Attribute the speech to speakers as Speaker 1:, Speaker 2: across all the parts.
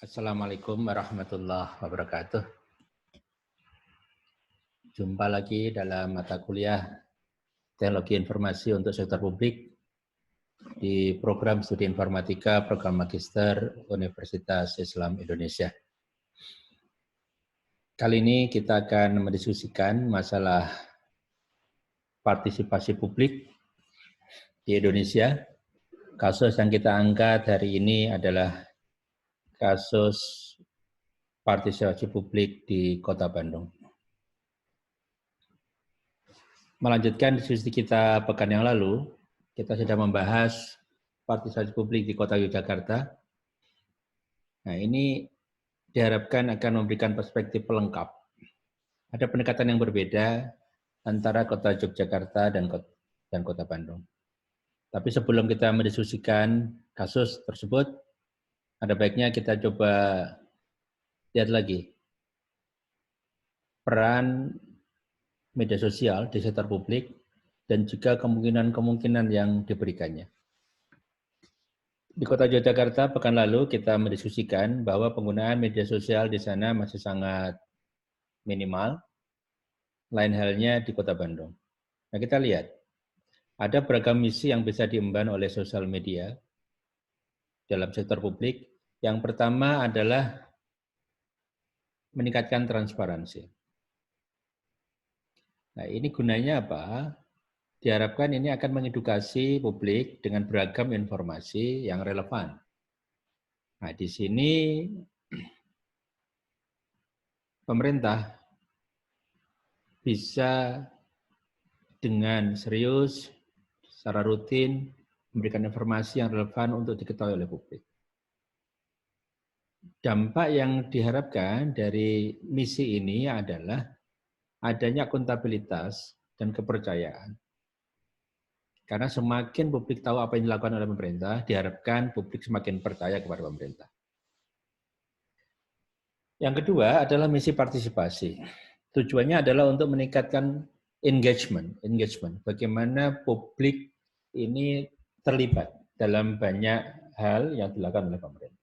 Speaker 1: Assalamualaikum warahmatullahi wabarakatuh. Jumpa lagi dalam mata kuliah Teknologi Informasi untuk Sektor Publik di program studi informatika program Magister Universitas Islam Indonesia. Kali ini kita akan mendiskusikan masalah partisipasi publik di Indonesia. Kasus yang kita angkat hari ini adalah kasus partisipasi publik di Kota Bandung. Melanjutkan diskusi kita pekan yang lalu, kita sudah membahas partisipasi publik di Kota Yogyakarta. Nah, ini diharapkan akan memberikan perspektif pelengkap. Ada pendekatan yang berbeda antara Kota Yogyakarta dan Kota Bandung. Tapi sebelum kita mendiskusikan kasus tersebut, ada baiknya kita coba lihat lagi peran media sosial di sektor publik dan juga kemungkinan-kemungkinan yang diberikannya. Di Kota Yogyakarta pekan lalu kita mendiskusikan bahwa penggunaan media sosial di sana masih sangat minimal, lain halnya di Kota Bandung. Nah, kita lihat, ada beragam misi yang bisa diemban oleh sosial media dalam sektor publik. Yang pertama adalah meningkatkan transparansi. Nah, ini gunanya apa? Diharapkan ini akan mengedukasi publik dengan beragam informasi yang relevan. Nah, di sini pemerintah bisa dengan serius, secara rutin, memberikan informasi yang relevan untuk diketahui oleh publik. Dampak yang diharapkan dari misi ini adalah adanya akuntabilitas dan kepercayaan. Karena semakin publik tahu apa yang dilakukan oleh pemerintah, diharapkan publik semakin percaya kepada pemerintah. Yang kedua adalah misi partisipasi. Tujuannya adalah untuk meningkatkan engagement. Bagaimana publik ini terlibat dalam banyak hal yang dilakukan oleh pemerintah.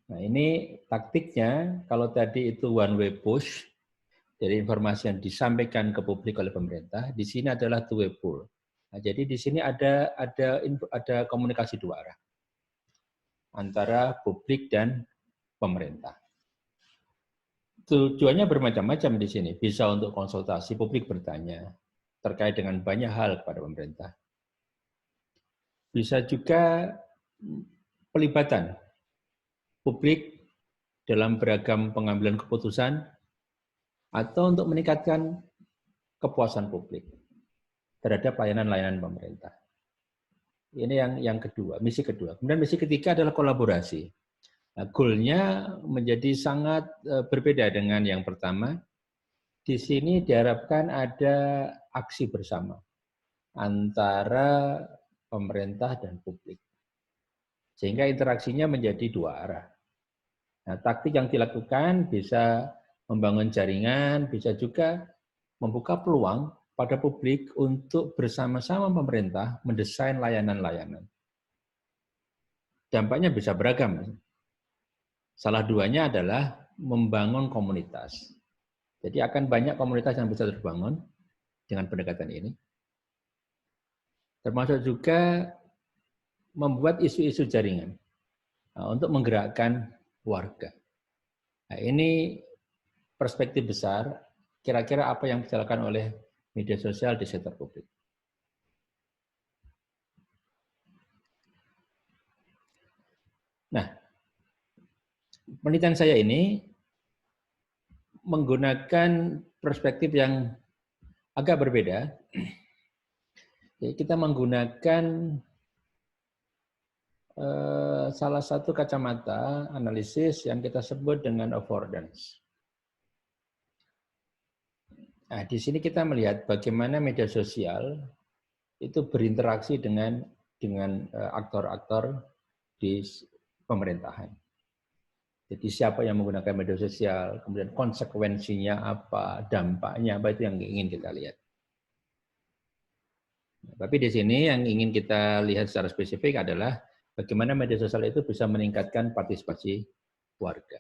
Speaker 1: Nah, ini taktiknya, kalau tadi itu one way push, dari informasi yang disampaikan ke publik oleh pemerintah, di sini adalah two way pull. Nah, jadi di sini ada komunikasi dua arah antara publik dan pemerintah. Tujuannya bermacam-macam di sini. Bisa untuk konsultasi, publik bertanya terkait dengan banyak hal kepada pemerintah. Bisa juga pelibatan publik dalam beragam pengambilan keputusan atau untuk meningkatkan kepuasan publik terhadap layanan-layanan pemerintah. Ini yang kedua, misi kedua. Kemudian misi ketiga adalah kolaborasi. Nah, goal-nya menjadi sangat berbeda dengan yang pertama. Di sini diharapkan ada aksi bersama antara pemerintah dan publik. Sehingga interaksinya menjadi dua arah. Nah, taktik yang dilakukan bisa membangun jaringan, bisa juga membuka peluang pada publik untuk bersama-sama pemerintah mendesain layanan-layanan. Dampaknya bisa beragam. Salah duanya adalah membangun komunitas. Jadi akan banyak komunitas yang bisa terbangun dengan pendekatan ini. Termasuk juga membuat isu-isu jaringan untuk menggerakkan warga. Nah, ini perspektif besar, kira-kira apa yang bisa dilakukan oleh media sosial di sektor publik. Nah, penelitian saya ini menggunakan perspektif yang agak berbeda. Kita menggunakan salah satu kacamata analisis yang kita sebut dengan affordance. Nah, di sini kita melihat bagaimana media sosial itu berinteraksi dengan aktor-aktor di pemerintahan. Jadi siapa yang menggunakan media sosial, kemudian konsekuensinya apa, dampaknya apa, itu yang ingin kita lihat. Tapi di sini yang ingin kita lihat secara spesifik adalah bagaimana media sosial itu bisa meningkatkan partisipasi warga.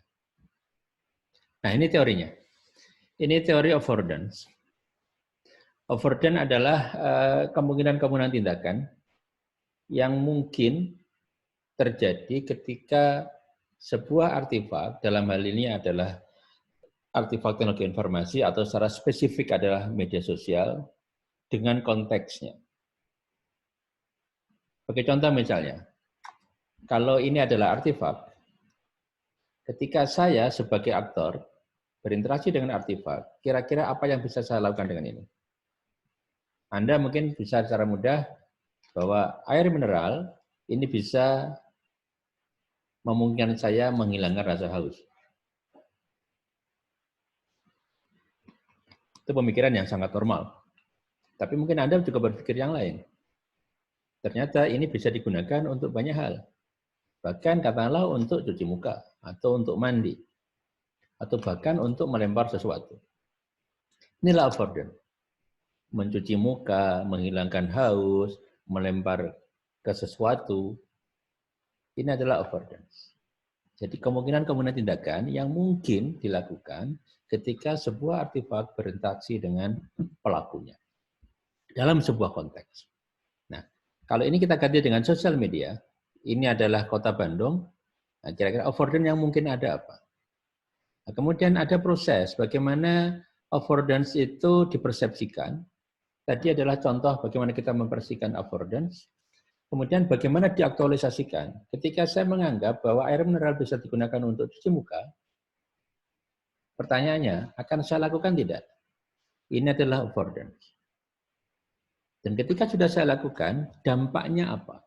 Speaker 1: Nah, ini teorinya. Ini teori affordance. Affordance adalah kemungkinan-kemungkinan tindakan yang mungkin terjadi ketika sebuah artefak, dalam hal ini adalah artefak teknologi informasi atau secara spesifik adalah media sosial, dengan konteksnya. Sebagai contoh misalnya, kalau ini adalah artefak, ketika saya sebagai aktor berinteraksi dengan artefak, kira-kira apa yang bisa saya lakukan dengan ini? Anda mungkin bisa secara mudah bahwa air mineral ini bisa memungkinkan saya menghilangkan rasa haus. Itu pemikiran yang sangat normal. Tapi mungkin Anda juga berpikir yang lain. Ternyata ini bisa digunakan untuk banyak hal. Bahkan katakanlah untuk cuci muka, atau untuk mandi, atau bahkan untuk melempar sesuatu. Inilah affordance. Mencuci muka, menghilangkan haus, melempar ke sesuatu, ini adalah affordance. Jadi kemungkinan tindakan yang mungkin dilakukan ketika sebuah artefak berinteraksi dengan pelakunya dalam sebuah konteks. Nah, kalau ini kita ganti dengan sosial media, ini adalah Kota Bandung, nah, kira-kira affordance yang mungkin ada apa? Nah, kemudian ada proses bagaimana affordance itu dipersepsikan. Tadi adalah contoh bagaimana kita mempersepsikan affordance. Kemudian bagaimana diaktualisasikan. Ketika saya menganggap bahwa air mineral bisa digunakan untuk cuci muka, pertanyaannya, akan saya lakukan tidak? Ini adalah affordance. Dan ketika sudah saya lakukan, dampaknya apa?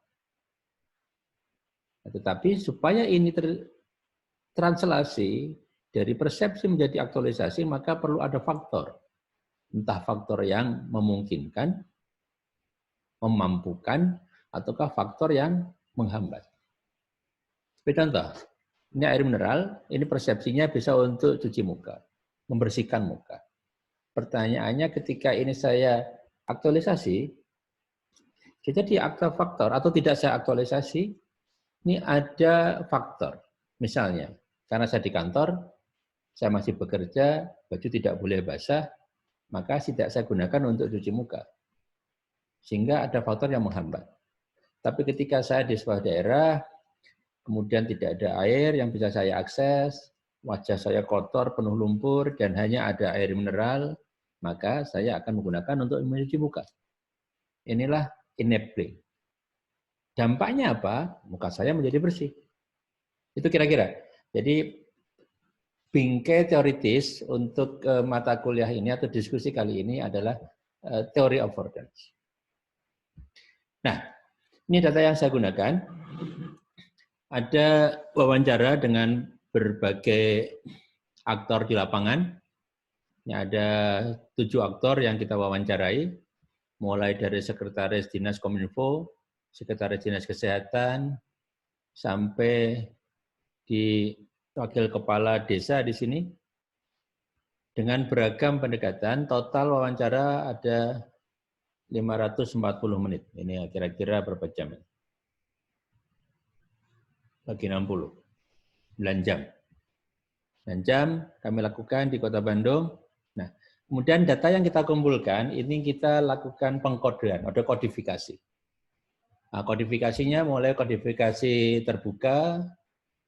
Speaker 1: Tetapi supaya ini translasi dari persepsi menjadi aktualisasi, maka perlu ada faktor. Entah faktor yang memungkinkan, memampukan, ataukah faktor yang menghambat. Sebagai contoh, ini air mineral, ini persepsinya bisa untuk cuci muka, membersihkan muka. Pertanyaannya ketika ini saya aktualisasi, jadi faktor atau tidak saya aktualisasi, ini ada faktor. Misalnya, karena saya di kantor, saya masih bekerja, baju tidak boleh basah, maka tidak saya gunakan untuk cuci muka. Sehingga ada faktor yang menghambat. Tapi ketika saya di sebuah daerah, kemudian tidak ada air yang bisa saya akses, wajah saya kotor, penuh lumpur, dan hanya ada air mineral, maka saya akan menggunakan untuk mencuci muka. Inilah enabling. Dampaknya apa? Muka saya menjadi bersih. Itu kira-kira. Jadi, bingkai teoritis untuk mata kuliah ini atau diskusi kali ini adalah teori affordance. Nah, ini data yang saya gunakan. Ada wawancara dengan berbagai aktor di lapangan. Ini ada 7 aktor yang kita wawancarai, mulai dari Sekretaris Dinas Kominfo, Sekretaris Dinas Kesehatan, sampai di Wakil Kepala Desa di sini. Dengan beragam pendekatan, total wawancara ada 540 menit. Ini kira-kira berapa jam? Lagi 60. 9 jam. 9 jam kami lakukan di Kota Bandung. Nah, kemudian data yang kita kumpulkan, ini kita lakukan pengkodean, ada kodifikasi. Nah, kodifikasinya mulai kodifikasi terbuka,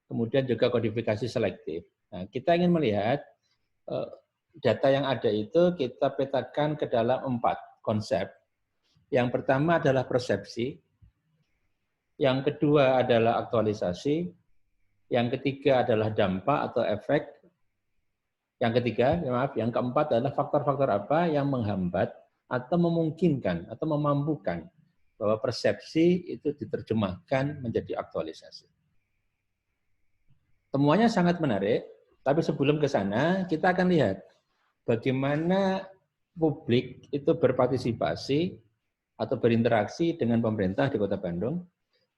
Speaker 1: kemudian juga kodifikasi selektif. Nah, kita ingin melihat data yang ada itu kita petakan ke dalam 4 konsep. Yang pertama adalah persepsi, yang kedua adalah aktualisasi, yang ketiga adalah dampak atau efek, yang keempat adalah faktor-faktor apa yang menghambat atau memungkinkan atau memampukan bahwa persepsi itu diterjemahkan menjadi aktualisasi. Temuannya sangat menarik, tapi sebelum ke sana kita akan lihat bagaimana publik itu berpartisipasi atau berinteraksi dengan pemerintah di Kota Bandung.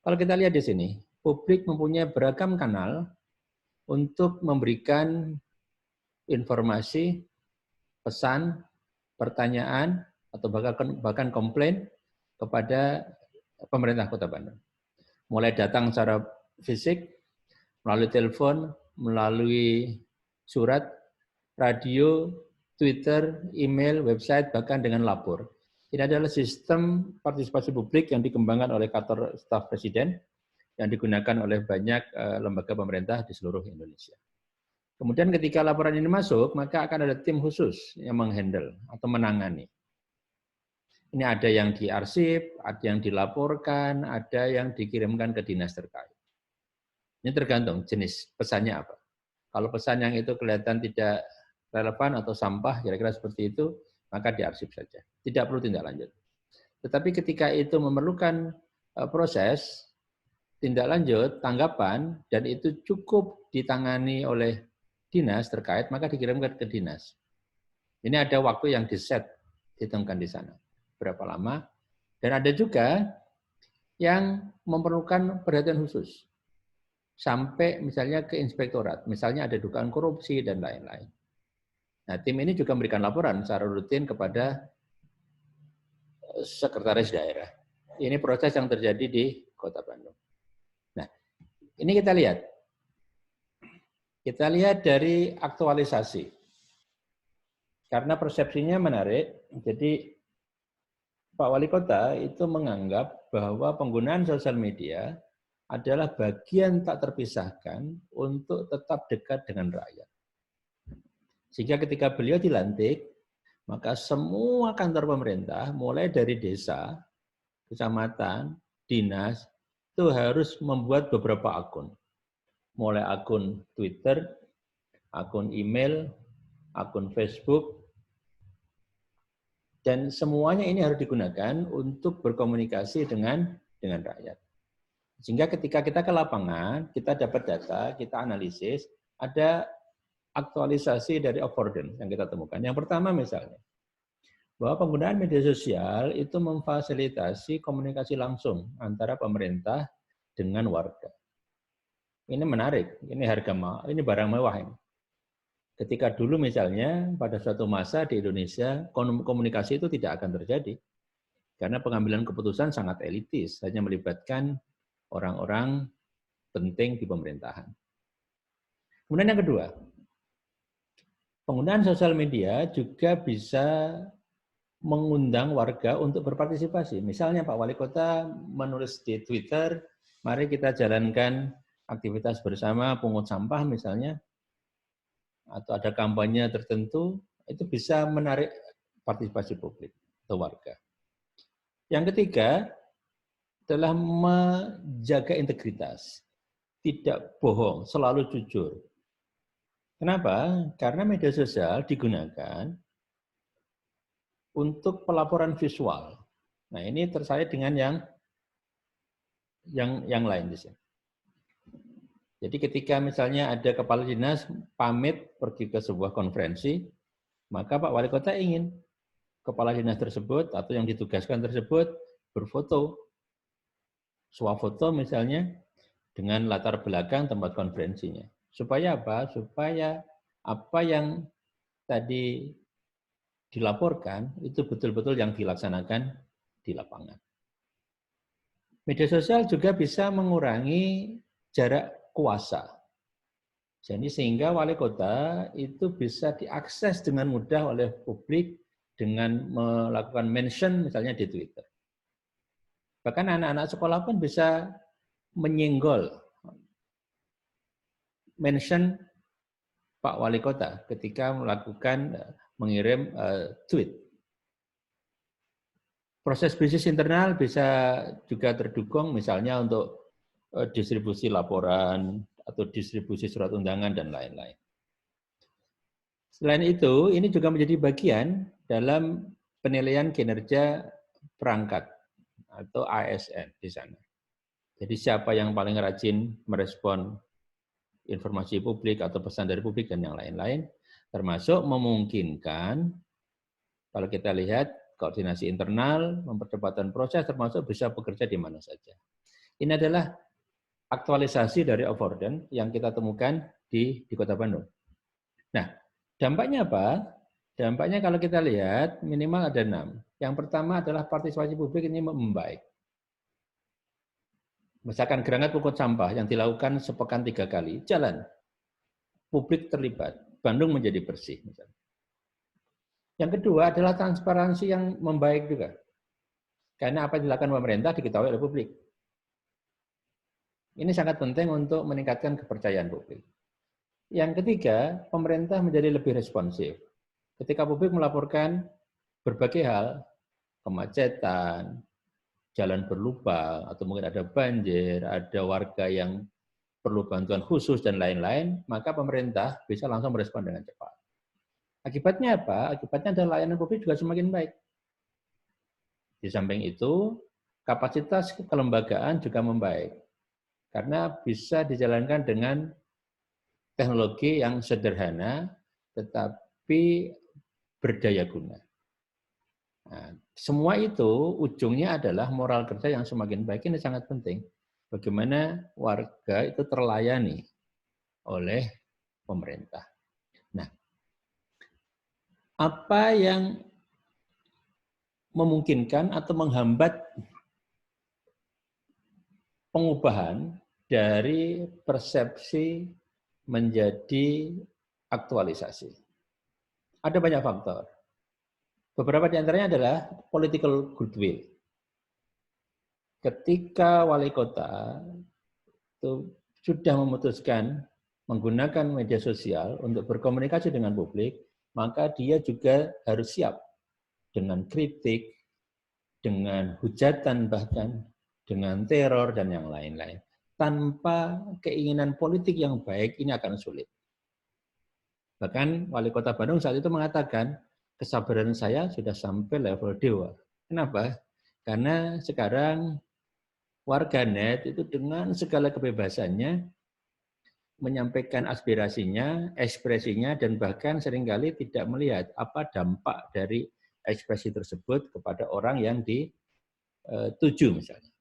Speaker 1: Kalau kita lihat di sini, publik mempunyai beragam kanal untuk memberikan informasi, pesan, pertanyaan, atau bahkan komplain kepada pemerintah Kota Bandung. mulai datang secara fisik, melalui telepon, melalui surat, radio, Twitter, email, website, bahkan dengan lapor. Ini adalah sistem partisipasi publik yang dikembangkan oleh kantor staf presiden, yang digunakan oleh banyak lembaga pemerintah di seluruh Indonesia. Kemudian ketika laporan ini masuk, maka akan ada tim khusus yang menghandle atau menangani. Ini ada yang diarsip, ada yang dilaporkan, ada yang dikirimkan ke dinas terkait. Ini tergantung jenis pesannya apa. Kalau pesan yang itu kelihatan tidak relevan atau sampah, kira-kira seperti itu, maka diarsip saja. Tidak perlu tindak lanjut. Tetapi ketika itu memerlukan proses, tindak lanjut, tanggapan, dan itu cukup ditangani oleh dinas terkait, maka dikirimkan ke dinas. Ini ada waktu yang diset, hitungkan di sana. Berapa lama. Dan ada juga yang memerlukan perhatian khusus. Sampai misalnya ke inspektorat, misalnya ada dugaan korupsi dan lain-lain. Nah, tim ini juga memberikan laporan secara rutin kepada sekretaris daerah. Ini proses yang terjadi di Kota Bandung. Nah, ini kita lihat. Kita lihat dari aktualisasi. Karena persepsinya menarik, jadi Pak Wali Kota itu menganggap bahwa penggunaan sosial media adalah bagian tak terpisahkan untuk tetap dekat dengan rakyat. Sehingga ketika beliau dilantik, maka semua kantor pemerintah, mulai dari desa, kecamatan, dinas, itu harus membuat beberapa akun. Mulai akun Twitter, akun email, akun Facebook, dan semuanya ini harus digunakan untuk berkomunikasi dengan rakyat. Sehingga ketika kita ke lapangan, kita dapat data, kita analisis, ada aktualisasi dari affordance yang kita temukan. Yang pertama misalnya, bahwa penggunaan media sosial itu memfasilitasi komunikasi langsung antara pemerintah dengan warga. Ini menarik, ini ini barang mewah ini. Ketika dulu misalnya pada suatu masa di Indonesia komunikasi itu tidak akan terjadi karena pengambilan keputusan sangat elitis, hanya melibatkan orang-orang penting di pemerintahan. Kemudian yang kedua, penggunaan sosial media juga bisa mengundang warga untuk berpartisipasi. Misalnya Pak Wali Kota menulis di Twitter, mari kita jalankan aktivitas bersama pungut sampah misalnya, atau ada kampanye tertentu, itu bisa menarik partisipasi publik atau warga. Yang ketiga adalah menjaga integritas, tidak bohong, selalu jujur. Kenapa? Karena media sosial digunakan untuk pelaporan visual. Nah, ini terkait dengan yang lain di sini. Jadi ketika misalnya ada kepala dinas pamit pergi ke sebuah konferensi, maka Pak Wali Kota ingin kepala dinas tersebut atau yang ditugaskan tersebut berfoto, swafoto misalnya, dengan latar belakang tempat konferensinya. Supaya apa? Supaya apa yang tadi dilaporkan itu betul-betul yang dilaksanakan di lapangan. Media sosial juga bisa mengurangi jarak kuasa. Jadi sehingga wali kota itu bisa diakses dengan mudah oleh publik dengan melakukan mention misalnya di Twitter. Bahkan anak-anak sekolah pun bisa menyenggol mention Pak Wali Kota ketika melakukan mengirim tweet. Proses bisnis internal bisa juga terdukung misalnya untuk distribusi laporan atau distribusi surat undangan dan lain-lain. Selain itu, ini juga menjadi bagian dalam penilaian kinerja perangkat atau ASN di sana. Jadi siapa yang paling rajin merespon informasi publik atau pesan dari publik dan yang lain-lain, termasuk memungkinkan kalau kita lihat koordinasi internal, mempercepatkan proses, termasuk bisa bekerja di mana saja. Ini adalah aktualisasi dari affordance yang kita temukan di Kota Bandung. Nah, dampaknya apa? Dampaknya kalau kita lihat minimal ada 6. Yang pertama adalah partisipasi publik ini membaik. Misalkan gerakan pungut sampah yang dilakukan sepekan 3 kali, jalan. Publik terlibat, Bandung menjadi bersih. Misalnya. Yang kedua adalah transparansi yang membaik juga. Karena apa yang dilakukan pemerintah diketahui oleh publik. Ini sangat penting untuk meningkatkan kepercayaan publik. Yang ketiga, pemerintah menjadi lebih responsif. Ketika publik melaporkan berbagai hal, kemacetan, jalan berlubang, atau mungkin ada banjir, ada warga yang perlu bantuan khusus, dan lain-lain, maka pemerintah bisa langsung merespon dengan cepat. Akibatnya apa? Akibatnya adalah layanan publik juga semakin baik. Di samping itu, kapasitas kelembagaan juga membaik. Karena bisa dijalankan dengan teknologi yang sederhana, tetapi berdaya guna. Nah, semua itu ujungnya adalah moral kerja yang semakin baik. Ini sangat penting. Bagaimana warga itu terlayani oleh pemerintah. Nah, apa yang memungkinkan atau menghambat pengubahan dari persepsi menjadi aktualisasi? Ada banyak faktor. Beberapa di antaranya adalah political goodwill. Ketika wali kota itu sudah memutuskan menggunakan media sosial untuk berkomunikasi dengan publik, maka dia juga harus siap dengan kritik, dengan hujatan bahkan, dengan teror dan yang lain-lain. Tanpa keinginan politik yang baik, ini akan sulit. Bahkan wali kota Bandung saat itu mengatakan, kesabaran saya sudah sampai level dewa. Kenapa? Karena sekarang warganet itu dengan segala kebebasannya menyampaikan aspirasinya, ekspresinya, dan bahkan seringkali tidak melihat apa dampak dari ekspresi tersebut kepada orang yang dituju misalnya.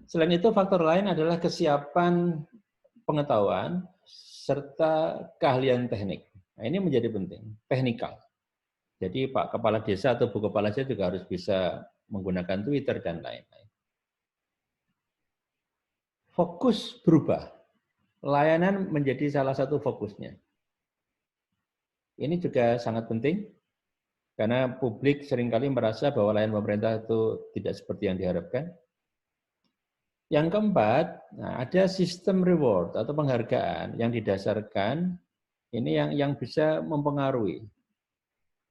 Speaker 1: Selain itu, faktor lain adalah kesiapan pengetahuan serta keahlian teknik. Nah, ini menjadi penting, teknikal. Jadi Pak Kepala Desa atau Bu Kepala Desa juga harus bisa menggunakan Twitter dan lain-lain. Fokus berubah. Layanan menjadi salah satu fokusnya. Ini juga sangat penting, karena publik seringkali merasa bahwa layanan pemerintah itu tidak seperti yang diharapkan. Yang keempat, nah, ada sistem reward atau penghargaan yang didasarkan, ini yang bisa mempengaruhi.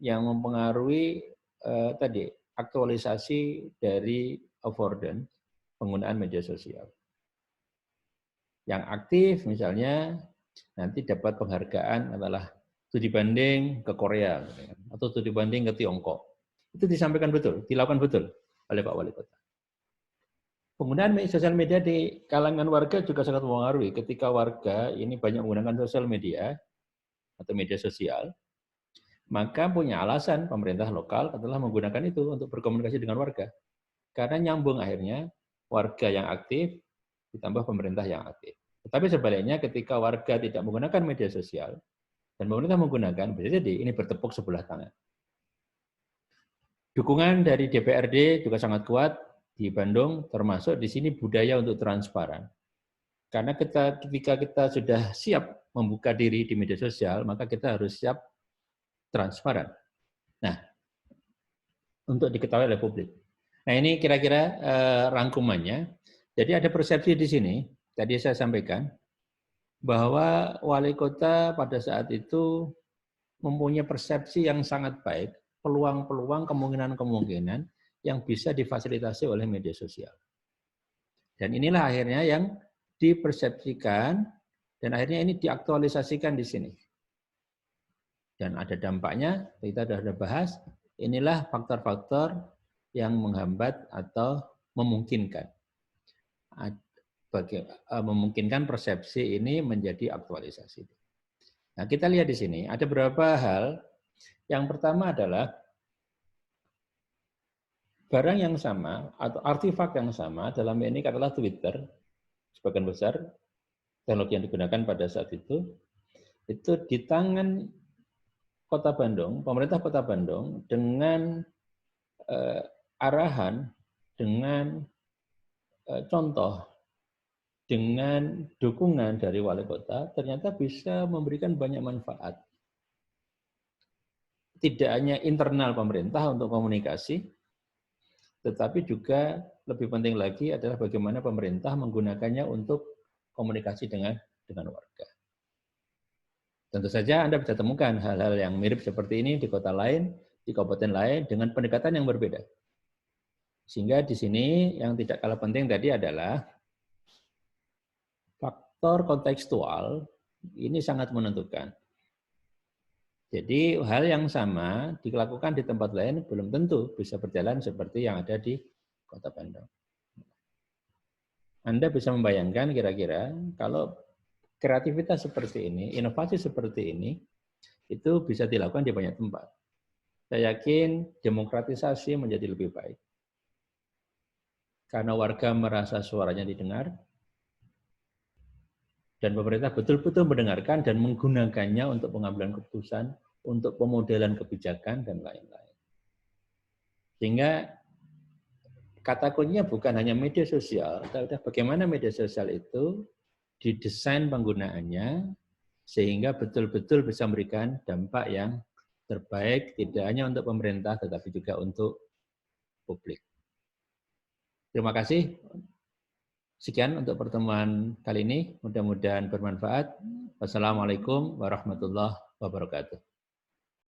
Speaker 1: Yang mempengaruhi tadi, aktualisasi dari affordance, penggunaan media sosial. Yang aktif misalnya nanti dapat penghargaan adalah studi banding ke Korea atau studi banding ke Tiongkok. Itu disampaikan betul, dilakukan betul oleh Pak Wali Kota. Penggunaan sosial media di kalangan warga juga sangat mempengaruhi. Ketika warga ini banyak menggunakan sosial media atau media sosial, maka punya alasan pemerintah lokal adalah menggunakan itu untuk berkomunikasi dengan warga. Karena nyambung akhirnya warga yang aktif ditambah pemerintah yang aktif. Tetapi sebaliknya ketika warga tidak menggunakan media sosial dan pemerintah menggunakan, bisa jadi ini bertepuk sebelah tangan. Dukungan dari DPRD juga sangat kuat di Bandung, termasuk di sini budaya untuk transparan. Karena ketika kita sudah siap membuka diri di media sosial, maka kita harus siap transparan. Nah, untuk diketahui oleh publik. Nah, ini kira-kira rangkumannya. Jadi ada persepsi di sini, tadi saya sampaikan, bahwa wali kota pada saat itu mempunyai persepsi yang sangat baik, peluang-peluang, kemungkinan-kemungkinan yang bisa difasilitasi oleh media sosial. Dan inilah akhirnya yang dipersepsikan dan akhirnya ini diaktualisasikan di sini. Dan ada dampaknya, kita sudah bahas, inilah faktor-faktor yang menghambat atau memungkinkan. Memungkinkan persepsi ini menjadi aktualisasi. Nah, kita lihat di sini, ada beberapa hal. Yang pertama adalah barang yang sama atau artefak yang sama dalam ini adalah Twitter, sebagian besar teknologi yang digunakan pada saat itu di tangan Kota Bandung, pemerintah Kota Bandung dengan arahan, dengan contoh dengan dukungan dari wali kota ternyata bisa memberikan banyak manfaat. Tidak hanya internal pemerintah untuk komunikasi, tetapi juga lebih penting lagi adalah bagaimana pemerintah menggunakannya untuk komunikasi dengan warga. Tentu saja Anda bisa temukan hal-hal yang mirip seperti ini di kota lain, di kabupaten lain dengan pendekatan yang berbeda. Sehingga di sini yang tidak kalah penting tadi adalah faktor kontekstual ini sangat menentukan. Jadi hal yang sama dilakukan di tempat lain belum tentu bisa berjalan seperti yang ada di Kota Bandung. Anda bisa membayangkan kira-kira kalau kreativitas seperti ini, inovasi seperti ini, itu bisa dilakukan di banyak tempat. Saya yakin demokratisasi menjadi lebih baik. Karena warga merasa suaranya didengar, dan pemerintah betul-betul mendengarkan dan menggunakannya untuk pengambilan keputusan, untuk pemodelan kebijakan, dan lain-lain. Sehingga kata kuncinya bukan hanya media sosial, tapi bagaimana media sosial itu didesain penggunaannya sehingga betul-betul bisa memberikan dampak yang terbaik tidak hanya untuk pemerintah tetapi juga untuk publik. Terima kasih. Sekian untuk pertemuan kali ini. Mudah-mudahan bermanfaat. Wassalamualaikum warahmatullahi wabarakatuh.